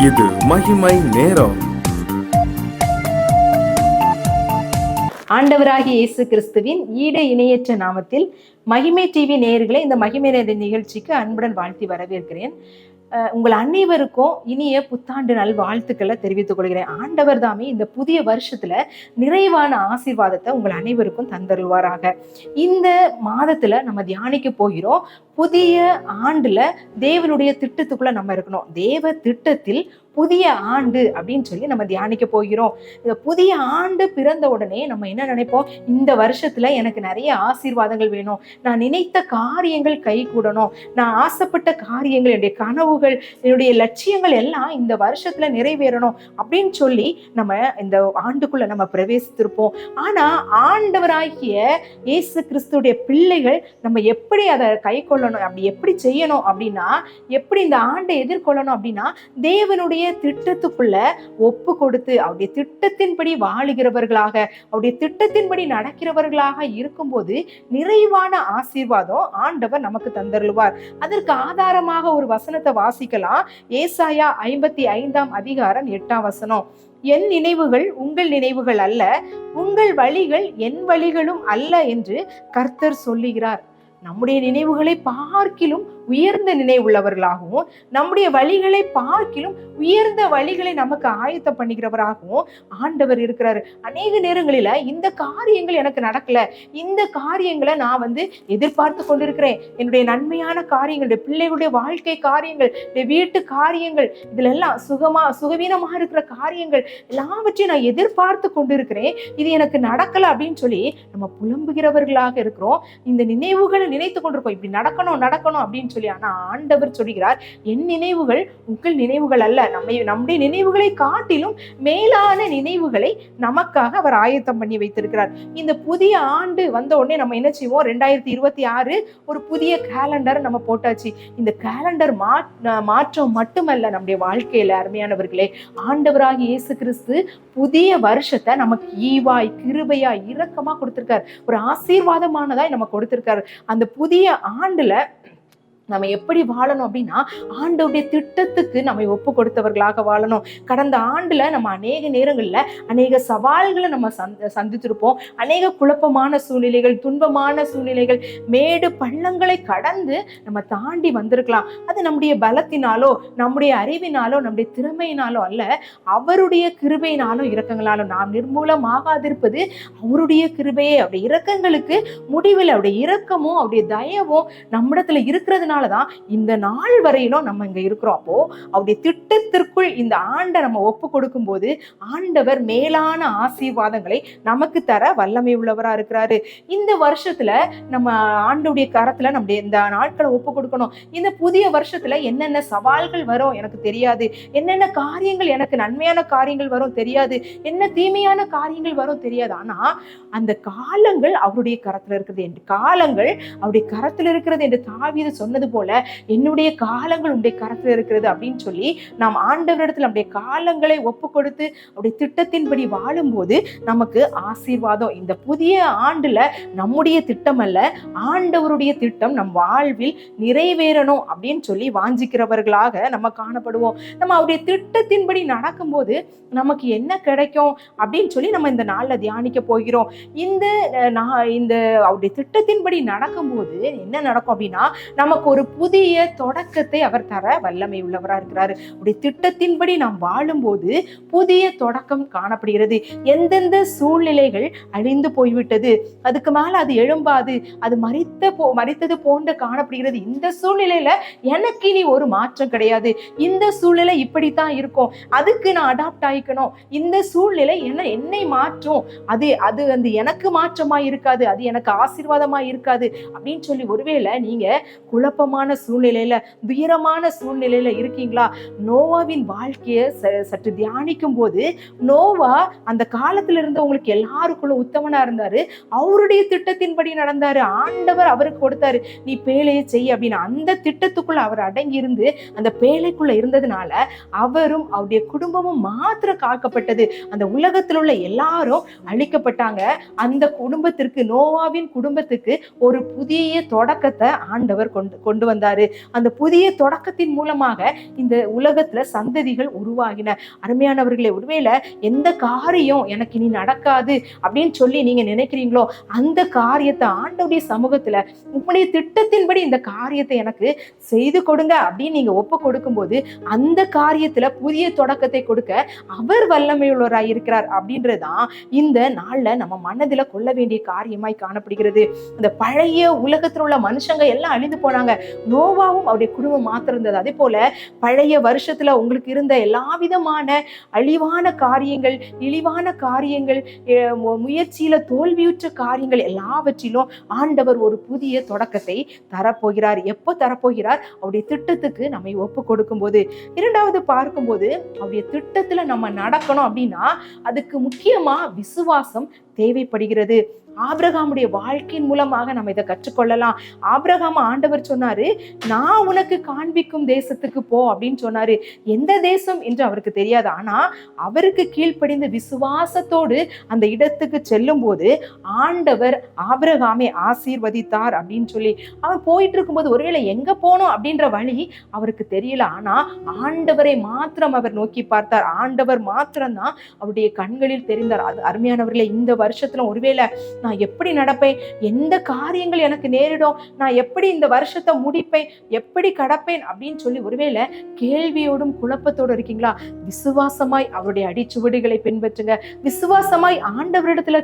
இது மகிமை நேரம். ஆண்டவராகிய இயேசு கிறிஸ்துவின் ஈடு இணையற்ற நாமத்தில் மகிமை டிவி நேயர்களை இந்த மகிமை நேர நிகழ்ச்சிக்கு அன்புடன் வாழ்த்தி வரவேற்கிறேன். உங்கள் அனைவருக்கும் இனிய புத்தாண்டு நல் வாழ்த்துக்களை தெரிவித்துக் கொள்கிறேன். ஆண்டவர் தாமே இந்த புதிய வருஷத்துல நிறைவான ஆசீர்வாதத்தை உங்கள் அனைவருக்கும் தந்தருள்வாராக. இந்த மாதத்துல நம்ம தியானிக்க போகிறோம். புதிய ஆண்டுல தேவனுடைய திட்டத்துக்குள்ள நம்ம இருக்கணும். தேவ திட்டத்தில் புதிய ஆண்டு அப்படின்னு சொல்லி நம்ம தியானிக்க போகிறோம். இந்த புதிய ஆண்டு பிறந்த உடனே நம்ம என்ன நினைப்போம்? இந்த வருஷத்துல எனக்கு நிறைய ஆசீர்வாதங்கள் வேணும், நான் நினைத்த காரியங்கள் கை கூடணும், நான் ஆசைப்பட்ட காரியங்கள், என்னுடைய கனவுகள், என்னுடைய லட்சியங்கள் எல்லாம் இந்த வருஷத்துல நிறைவேறணும் அப்படின்னு சொல்லி நம்ம இந்த ஆண்டுக்குள்ள நம்ம பிரவேசித்திருப்போம். ஆனா ஆண்டவராகிய இயேசு கிறிஸ்துடைய பிள்ளைகள் நம்ம எப்படி அதை கை கொள்ளணும், அப்படி எப்படி செய்யணும் அப்படின்னா, எப்படி இந்த ஆண்டை எதிர்கொள்ளணும் அப்படின்னா, தேவனுடைய திட்டத்துக்குள்ள ஒப்பு கொடுத்து அவருடைய திட்டத்தின்படி வாழுகிறவர்களாக, அவருடைய திட்டத்தின்படி நடக்கிறவர்களாக இருக்கும்போது நிறைவான ஆசீர்வாதம் ஆண்டவர் நமக்கு தந்தருள்வார். அதற்கு ஆதாரமாக ஒரு வசனத்தை வாசிக்கலாம். ஏசாயா 55:8. என் நினைவுகள் உங்கள் நினைவுகள் அல்ல, உங்கள் வழிகள் என் வழிகளும் அல்ல என்று கர்த்தர் சொல்லுகிறார். நம்முடைய நினைவுகளை பார்க்கிலும் உயர்ந்த நினைவுள்ளவர்களாகவும், நம்முடைய வழிகளை பார்க்கிலும் உயர்ந்த வழிகளை நமக்கு ஆயத்தம் பண்ணுகிறவராகவும் ஆண்டவர் இருக்கிறாரு. அநேக நேரங்களில இந்த காரியங்கள் எனக்கு நடக்கல, இந்த காரியங்களை நான் எதிர்பார்த்து கொண்டிருக்கிறேன், என்னுடைய நன்மையான காரியங்கள், பிள்ளைகளுடைய வாழ்க்கை காரியங்கள், வீட்டு காரியங்கள், இதுல எல்லாம் சுகவீனமா இருக்கிற காரியங்கள் எல்லாவற்றையும் நான் எதிர்பார்த்து கொண்டிருக்கிறேன், இது எனக்கு நடக்கல அப்படின்னு சொல்லி நம்ம புலம்புகிறவர்களாக இருக்கிறோம். இந்த நினைவுகளை நினைத்து கொண்டிருக்கோம், இப்படி நடக்கணும் அப்படின்னு சொல்லி. ஆனா ஆண்டவர் சொல்கிறார், என் நினைவுகள் உங்கள் நினைவுகள் அல்ல. நம்முடைய நினைவுகளை காட்டிலும் மேலான நினைவுகளை நமக்காக அவர் ஆயத்தம் பண்ணி வைத்திருக்கிறார். இந்த புதிய ஆண்டு வந்த உடனே நம்ம என்ன செய்வோம்? 2026 ஒரு புதிய கேலண்டர் நம்ம போட்டாச்சு. இந்த கேலண்டர் மாற்றம் மட்டுமல்ல நம்முடைய வாழ்க்கையில, அருமையானவர்களே, ஆண்டவராகிய இயேசு கிறிஸ்து புதிய வருஷத்தை நமக்கு ஈவாய், கிருபையாய், இரக்கமா கொடுத்திருக்கார். ஒரு ஆசீர்வாதமானதாய் நம்ம கொடுத்திருக்காரு. அந்த புதிய ஆண்டுல நம்ம எப்படி வாழணும் அப்படின்னா, ஆண்டவருடைய திட்டத்துக்கு நம்ம ஒப்பு கொடுத்தவர்களாக வாழணும். கடந்த ஆண்டுல நம்ம அநேக நேரங்கள்ல அநேக சவால்களை நம்ம சந்திச்சிருப்போம். அநேக குழப்பமான சூழ்நிலைகள், துன்பமான சூழ்நிலைகள், மேடு பள்ளங்களை கடந்து நம்ம தாண்டி வந்திருக்கலாம். அது நம்முடைய பலத்தினாலோ, நம்முடைய அறிவினாலோ, நம்முடைய திறமையினாலோ அல்ல, அவருடைய கிருபையினாலும் இரக்கங்களாலும். நாம் நிர்மூலமாகாதிருப்பது அவருடைய கிருபையே. அவருடைய இரக்கங்களுக்கு முடிவில் அவருடைய இரக்கமும் அவருடைய தயவும் நம்மிடத்துல இருக்கிறதுனால தான் இந்த நாள் வரையிலும் நம்ம இங்க இருக்கிறோம். அப்போ அவருடைய திட்டத்திற்குள் இந்த ஆண்டை நம்ம ஒப்பு கொடுக்கும் போது ஆண்டவர் மேலான ஆசீர்வாதங்களை நமக்கு தர வல்லமை உள்ளவரா இருக்கிறாரு. இந்த வருஷத்துல நம்ம ஆண்டவுடைய கரத்துல நம்முடைய இந்த நாட்களை ஒப்பு கொடுக்கணும். இந்த புதிய வருஷத்துல என்னென்ன சவால்கள் வரும் எனக்கு தெரியாது, என்னென்ன காரியங்கள் எனக்கு நன்மையான காரியங்கள் வரும் தெரியாது, என்ன தீமையான காரியங்கள் வரும் தெரியாது. ஆனா அந்த காலங்கள் அவருடைய கரத்துல இருக்குது என்று, காலங்கள் அவருடைய கரத்துல இருக்கிறது என்று தாவீது சொன்னது போல, என்னுடைய காலங்கள் உடைய கரத்துல இருக்கிறது அப்படின்னு சொல்லி நாம் ஆண்டவரிடத்துல நம்முடைய காலங்களை ஒப்பு கொடுத்து அவருடைய திட்டத்தின்படி வாழும்போது நமக்கு ஆசீர்வாதம். இந்த புதிய ஆண்டுல நம்முடைய திட்டம் அல்ல, ஆண்டவருடைய திட்டம் நம் வாழ்வில் நிறைவேறணும் அப்படின்னு சொல்லி வாஞ்சிக்கிறவர்களாக நம்ம காணப்படுவோம். நம்ம அவருடைய திட்டத்தின்படி நடக்கும்போது நமக்கு என்ன கிடைக்கும் அப்படின்னு சொல்லி நம்ம இந்த நாள்ல தியானிக்க போகிறோம். இந்த அவருடைய திட்டத்தின்படி நடக்கும்போது என்ன நடக்கும் அப்படின்னா, நமக்கு ஒரு புதிய தொடக்கத்தை அவர் தர வல்லமை உள்ளவரா இருக்கிறாரு. அவருடைய திட்டத்தின்படி நாம் வாழும்போது புதிய தொடக்கம் காணப்படுகிறது. எந்தெந்த சூழ்நிலைகள் அழிந்து போய்விட்டது, அதுக்கு மேல அது எழும்பாது, அது மரித்தது போன்று காணப்படுகிறது. இந்த சூழ்நிலையில எனக்கு இனி ஒரு மாற்றம் கிடையாது, இந்த சூழ்நிலை இப்படித்தான் இருக்கும், அதுக்கு நான் அடாப்ட் ஆயிக்கணும், இந்த சூழ்நிலை என்னை மாற்றும், அது எனக்கு மாற்றமா இருக்காது, அது எனக்கு ஆசீர்வாதமா இருக்காது அப்படின்னு சொல்லி ஒருவேளை நீங்க குழப்பமான சூழ்நிலையில, துயரமான சூழ்நிலையில இருக்கீங்களா? நோவாவின் வாழ்க்கையை சற்று தியானிக்கும் போது, நோவா அந்த காலத்துல இருந்தவங்களுக்கு எல்லாருக்குள்ள உத்தமனா இருந்தாரு, அவருடைய திட்டத்தின்படி நடந்தாரு. ஆண்டவர் அவருக்கு கொடுத்தாரு, நீ பேழையை செய்ய அப்படின்னு. அந்த திட்டத்துக்குள்ள அவர் அடங்கி இருந்து அந்த பேழைக்குள்ள இருந்ததுனால அவரும் அவருடைய குடும்பமும் மாத்திரம் காக்கப்பட்டது. அந்த உலகத்தில் உள்ள எல்லாரும் அழிக்கப்பட்டாங்க. அந்த குடும்பத்திற்கு, நோவாவின் குடும்பத்துக்கு ஒரு புதிய தொடக்கத்தை ஆண்டவர் கொண்டு வந்தாரு. அந்த புதிய தொடக்கத்தின் மூலமாக இந்த உலகத்துல சந்ததிகள் உருவாகின. அருமையானவர்களே, ஒருவேளை எந்த காரியம் எனக்கு இனி நடக்காது அப்படின்னு சொல்லி நீங்க நினைக்கிறீங்களோ, அந்த காரியத்தை ஆண்டவருடைய சமூகத்துல உங்களுடைய திட்டத்தின்படி இந்த காரியத்தை எனக்கு செய்து கொடுங்க அப்படின்னு நீங்க ஒப்பு கொடுக்கும் போது அந்த காரியத்துல புதிய தொடக்கத்தை கொடுக்க அவர் வல்லமையுள்ளவராய் இருக்கிறார் அப்படின்றதுதான் இந்த நாள்ல நம்ம மனதில கொள்ள வேண்டிய காரியமாய் காணப்படுகிறது. இந்த பழைய உலகத்தில் உள்ள மனுஷங்க எல்லாம் அழிந்து போனாங்க. நோவாவும் அவருடைய குடும்பம் மாத்திரம் இருந்தது. அதே போல பழைய வருஷத்துல உங்களுக்கு இருந்த எல்லா விதமான அழிவான காரியங்கள், இழிவான காரியங்கள், முயற்சியில தோல்வியுற்ற காரியங்கள் எல்லாவற்றிலும் ஆண்டவர் ஒரு புதிய தொடக்கத்தை தரப்போகிறார். எப்போ தரப்போகிறார்? அவருடைய திட்டத்துக்கு நம்மை ஒப்பு கொடுக்கும் போது. இரண்டாவது பார்க்கும்போது, அவருடைய திட்டத்துல நம்ம நடக்கணும் அப்படின்னா அதுக்கு முக்கியமா விசுவாசம் தேவைப்படுகிறது. ஆபிரகாமுடைய வாழ்க்கையின் மூலமாக நம்ம இதை கற்றுக்கொள்ளலாம். ஆபிரகாம் ஆண்டவர் சொன்னாரு, நான் உனக்கு காண்பிக்கும் தேசத்துக்கு போ அப்படின்னு சொன்னாரு. எந்த தேசம் என்று அவருக்கு தெரியாது. ஆனா அவருக்கு கீழ்ப்படிந்து விசுவாசத்தோடு அந்த இடத்துக்கு செல்லும் போது ஆண்டவர் ஆபிரகாமை ஆசீர்வதித்தார் அப்படின்னு சொல்லி அவன் போயிட்டு இருக்கும்போது ஒருவேளை எங்க போனோம் அப்படின்ற வழி அவருக்கு தெரியல. ஆனா ஆண்டவரை மாத்திரம் அவர் நோக்கி பார்த்தார். ஆண்டவர் மாத்திரம்தான் அவருடைய கண்களில் தெரிந்தார். அது அருமையானவர்களே, இந்த வருஷத்துல ஒருவேளை நான் எப்படி நடப்பேன், எந்த காரியங்கள் எனக்கு நேரிடும், நான் எப்படி இந்த வருஷத்தை முடிப்பேன், எப்படி கடப்பேன் அப்படின்னு சொல்லி ஒருவேளை கேள்வியோடும் குழப்பத்தோடு இருக்கீங்களா? விசுவாசமாய் அவருடைய அடிச்சுவடுகளை பின்பற்றுங்க. விசுவாசமாய் ஆண்டவரிடத்துல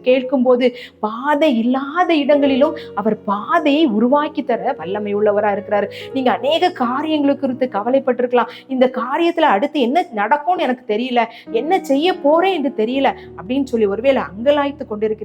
கேட்கும் போது பாதை இல்லாத இடங்களிலும் அவர் பாதையை உருவாக்கி தர வல்லமை உள்ளவரா இருக்கிறாரு. நீங்க அநேக காரியங்களுக்கு குறித்து கவலைப்பட்டிருக்கலாம். இந்த காரியத்துல அடுத்து என்ன நடக்கும்னு எனக்கு தெரியல, என்ன செய்ய போறேன் என்று தெரியல அப்படின்னு சொல்லி ஒருவேளை அங்கலாய்த்து கொண்டிருக்கிறீங்களா?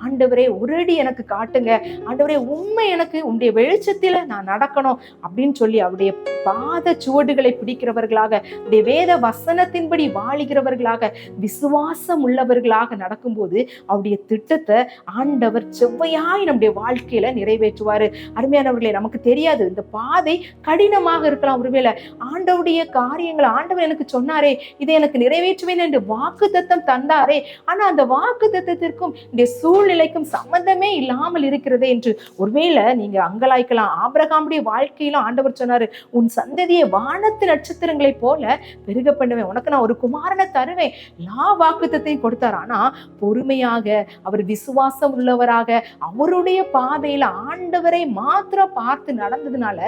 ஆண்டவரே, ஒரு அடி எனக்கு காட்டுங்க. ஆண்டவரே, உண்மை எனக்கு உங்களுடைய வெளிச்சத்தில நான் நடக்கணும் அப்படின்னு சொல்லி அவருடைய பாத சுவடுகளை பிடிக்கிறவர்களாக, அவருடைய வேத வசனத்தின்படி வாழுகிறவர்களாக, விசுவாசம் உள்ளவர்களாக நடக்கும்போது அவருடைய திட்டத்தை ஆண்டவர் செவ்வையாய் நம்முடைய வாழ்க்கையில நிறைவேற்றுவாரு. அருமையானவர்களே, நமக்கு தெரியாது, இந்த பாதை கடினமாக இருக்கலாம். ஒருவேளை ஆண்டவருடைய காரியங்களை ஆண்டவர் எனக்கு சொன்னாரே, இதை எனக்கு நிறைவேற்றுவேன் என்று வாக்கு தத்தம் தந்தாரே, ஆனா அந்த வாக்கு தத்தத்திற்கும் இந்த சூழ்நிலைக்கும் சம்பந்தமே இல்லாமல் இருக்கிறதே என்று ஒருவேளை நீங்க அங்கலாய்க்கலாம். ஆபிரகாமுடைய வாழ்க்கையிலும் ஆண்டவர் சொன்னாரு, உன் சந்ததியை வானத்து நட்சத்திரங்களை போல பெருக பண்ணுவேன், உனக்கு நான் ஒரு குமாரனை தருவேன். எல்லா வாக்குத்தத்தையும் கொடுத்தார். ஆனா பொறுமையாக அவர் விசுவாசம் உள்ளவராக அவருடைய பாதையில ஆண்டவரை மாத்திரம் பார்த்து நடந்ததுனால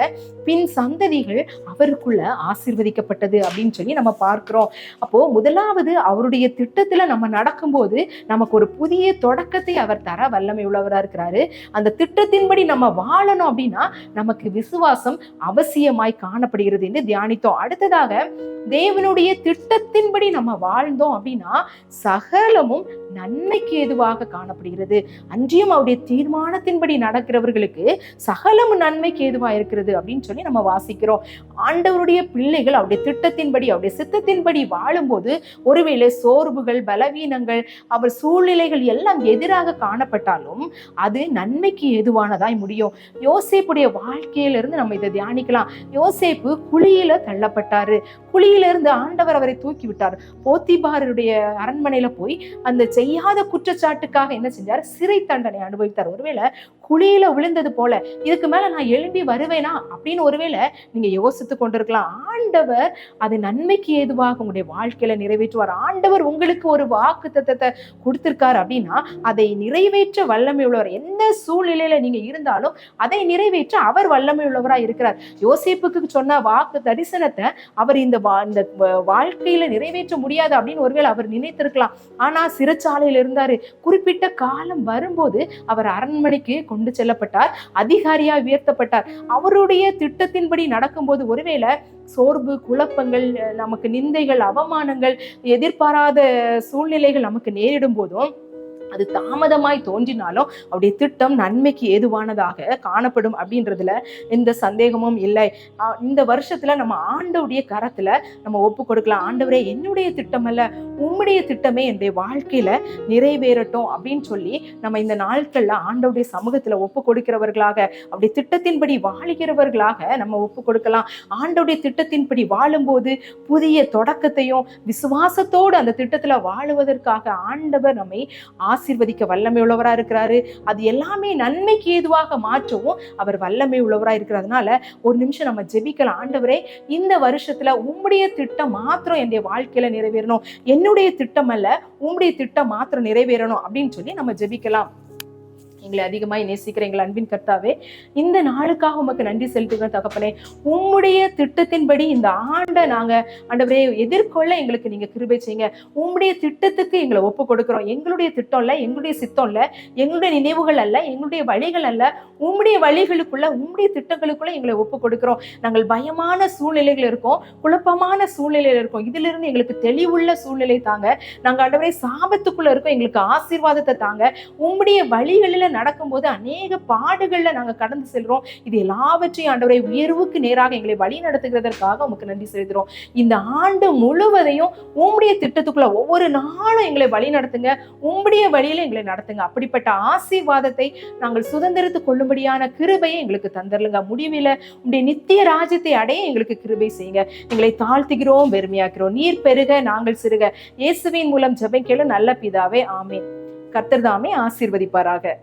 பின் சந்ததிகள் அவருக்குள்ள ஆசீர்வதிக்கப்பட்டது அப்படின்னு சொல்லி நம்ம பார்க்கிறோம். அப்போ முதலாவது அவருடைய திட்டத்துல நம்ம நடக்கும்போது நமக்கு ஒரு புதிய தொடக்கத்தை அவர் தர வல்லமை உள்ளவரா இருக்கிறாரு. அந்த திட்டத்தின்படி நம்ம வாழணும் அப்படின்னா நமக்கு விசுவாசம் அவசியமாய் காணப்படுகிறது என்று தியானித்தோம். அடுத்ததாக, தேவனுடைய திட்டத்தின்படி நம்ம வாழ்ந்தோம் அப்படின்னா சகலமும் நன்மைக்கு ஏதுவாக காணப்படுகிறது. அன்றியும் அவருடைய தீர்மானத்தின்படி நடக்கிறவர்களுக்கு சகலமும் நன்மைக்கு ஏதுவா இருக்கிறது அப்படின்னு சொல்லி நம்ம வாசிக்கிறோம். ஆண்டவருடைய பிள்ளைகள் அவருடைய திட்டத்தின்படி அவருடைய சித்தத்தின்படி வாழும்போது ஒருவேளை சோர்வுகள், பலவீனங்கள், அவர் சூழ்நிலைகள் எல்லாம் எதிராக காணப்பட்டாலும் அது நன்மைக்கு ஏதுவானதாய் முடியும். யோசேப்புடைய வாழ்க்கையிலிருந்து நம்ம இதை தியானிக்கலாம். யோசேப்பு குழியில தள்ளப்பட்டாரு. குழியிலிருந்து ஆண்டவர் அவரை தூக்கி விட்டார். போத்திபாருடைய அரண்மனையில போய் அந்த செய்யாத குற்றச்சாட்டுக்காக என்ன செஞ்சார்? சிறை தண்டனை அனுபவித்தார். ஒருவேளை குழியில விழுந்தது போல இதுக்கு மேல நான் எழும்பி வருவேனா அப்படின்னு ஒருவேளை நீங்க யோசித்து கொண்டிருக்கலாம். ஆண்டவர் அது நன்மைக்கு ஏதுவாக உங்களுடைய வாழ்க்கையில நிறைவேற்றுவார். ஆண்டவர் உங்களுக்கு ஒரு வாக்கு தத்தத்தை கொடுத்திருக்காரு அப்படின்னா அதை நிறைவேற்ற வல்லமை உள்ளவர். எந்த சூழ்நிலையில நீங்க இருந்தாலும் அதை நிறைவேற்ற அவர் வல்லமை உள்ளவராய் இருக்கிறார். யோசேப்புக்கு சொன்ன வாக்கு தரிசனத்தை அவர் இந்த வாழ்க்கையில நிறைவேற்ற முடியாது அப்படின்னு ஒருவேளை அவர் நினைத்திருக்கலாம். ஆனா சிறைச்சாலையில் இருந்தாரு. குறிப்பிட்ட காலம் வரும்போது அவர் அரண்மனைக்கு கொண்டு செல்லப்பட்டார். அதிகாரியா உயர்த்தப்பட்டார். அவருடைய திட்டத்தின்படி நடக்கும்போது ஒருவேளை சோர்வு, குழப்பங்கள், நமக்கு நிந்தைகள், அவமானங்கள், எதிர்பாராத சூழ்நிலைகள் நமக்கு நேரிடும் போதும் அது தாமதமாய் தோன்றினாலும் அவருடைய திட்டம் நன்மைக்கு ஏதுவானதாக காணப்படும் அப்படின்றதுல எந்த சந்தேகமும் இல்லை. இந்த வருஷத்துல நம்ம ஆண்டவருடைய கரத்துல நம்ம ஒப்பு கொடுக்கலாம். ஆண்டவரே, என்னுடைய திட்டம் அல்ல, உம்முடைய திட்டமே என்னுடைய வாழ்க்கையில நிறைவேறட்டும் அப்படின்னு சொல்லி நம்ம இந்த நாட்கள்ல ஆண்டவருடைய சமூகத்துல ஒப்பு கொடுக்கிறவர்களாக, அப்படி திட்டத்தின்படி வாழுகிறவர்களாக நம்ம ஒப்பு கொடுக்கலாம். ஆண்டவருடைய திட்டத்தின்படி வாழும்போது புதிய தொடக்கத்தையும் விசுவாசத்தோடு அந்த திட்டத்துல வாழுவதற்காக ஆண்டவர் நம்மை ஆசீர்வதிக்க வல்லமை உள்ளவரா இருக்கிறாரு. அது எல்லாமே நன்மைக்கு ஏதுவாக மாற்றவும் அவர் வல்லமை உள்ளவரா இருக்கிறதுனால ஒரு நிமிஷம் நம்ம ஜெபிக்கலாம். ஆண்டவரே, இந்த வருஷத்துல உம்முடைய திட்டம் மாத்திரம் என்னுடைய வாழ்க்கையில நிறைவேறணும், என்னுடைய திட்டம் அல்ல உம்முடைய திட்டம் மாத்திரம் நிறைவேறணும் அப்படின்னு சொல்லி நம்ம ஜெபிக்கலாம். எங்களை அதிகமாய் நேசிக்கிற எங்கள் அன்பின் கர்த்தாவே, இந்த நாளுக்காக உமக்கு நன்றி செலுத்துகிற தகப்பனே. உம்முடைய திட்டத்தின்படி இந்த ஆண்டை நாங்க ஆண்டவரே எதிர்கொள்ள எங்களுக்கு நீங்க கிருபை செய்யுங்க. உம்முடைய திட்டத்துக்கு எங்களை ஒப்பு கொடுக்கிறோம். எங்களுடைய திட்டம் இல்ல, எங்களுடைய சித்தம் இல்ல, எங்களுடைய நினைவுகள் அல்ல, எங்களுடைய வழிகள் அல்ல, உம்முடைய வழிகளுக்குள்ள உம்முடைய திட்டங்களுக்குள்ள எங்களை ஒப்பு கொடுக்கிறோம். நாங்கள் பயமான சூழ்நிலைகள் இருக்கோம், குழப்பமான சூழ்நிலையில இருக்கோம். இதுல இருந்து எங்களுக்கு தெளிவுள்ள சூழ்நிலை தாங்க. நாங்க ஆண்டவரே சாபத்துக்குள்ள இருக்கோம், எங்களுக்கு ஆசீர்வாதத்தை தாங்க. உம்முடைய வழிகளில நடக்கும்போது அநேக பாடுகள்ல நாங்க கடந்து செல்றோம். இது எல்லாவற்றையும் ஆண்டவரை உயர்வுக்கு நேராக எங்களை வழி நடத்துகிறதற்காக உமக்கு நன்றி செலுத்துறோம். இந்த ஆண்டு முழுவதையும் உம்முடைய திட்டத்துக்குள்ள ஒவ்வொரு நாளும் எங்களை வழி நடத்துங்க, உம்முடைய வழியில எங்களை நடத்துங்க. அப்படிப்பட்ட ஆசீர்வாதத்தை நாங்கள் சுதந்திரத்து கொள்ளும்படியான கிருபையை எங்களுக்கு தந்தரலுங்க. முடிவில உம்முடைய நித்திய ராஜ்யத்தை அடைய எங்களுக்கு கிருபை செய்யுங்க. எங்களை தாழ்த்துகிறோம், பெருமையாக்கிறோம். நீர் பெருக நாங்கள் சிறுக. இயேசுவின் மூலம் ஜெபம் கேளு நல்ல பிதாவே, ஆமென். கர்த்தர் தாமே ஆசீர்வதிப்பாராக.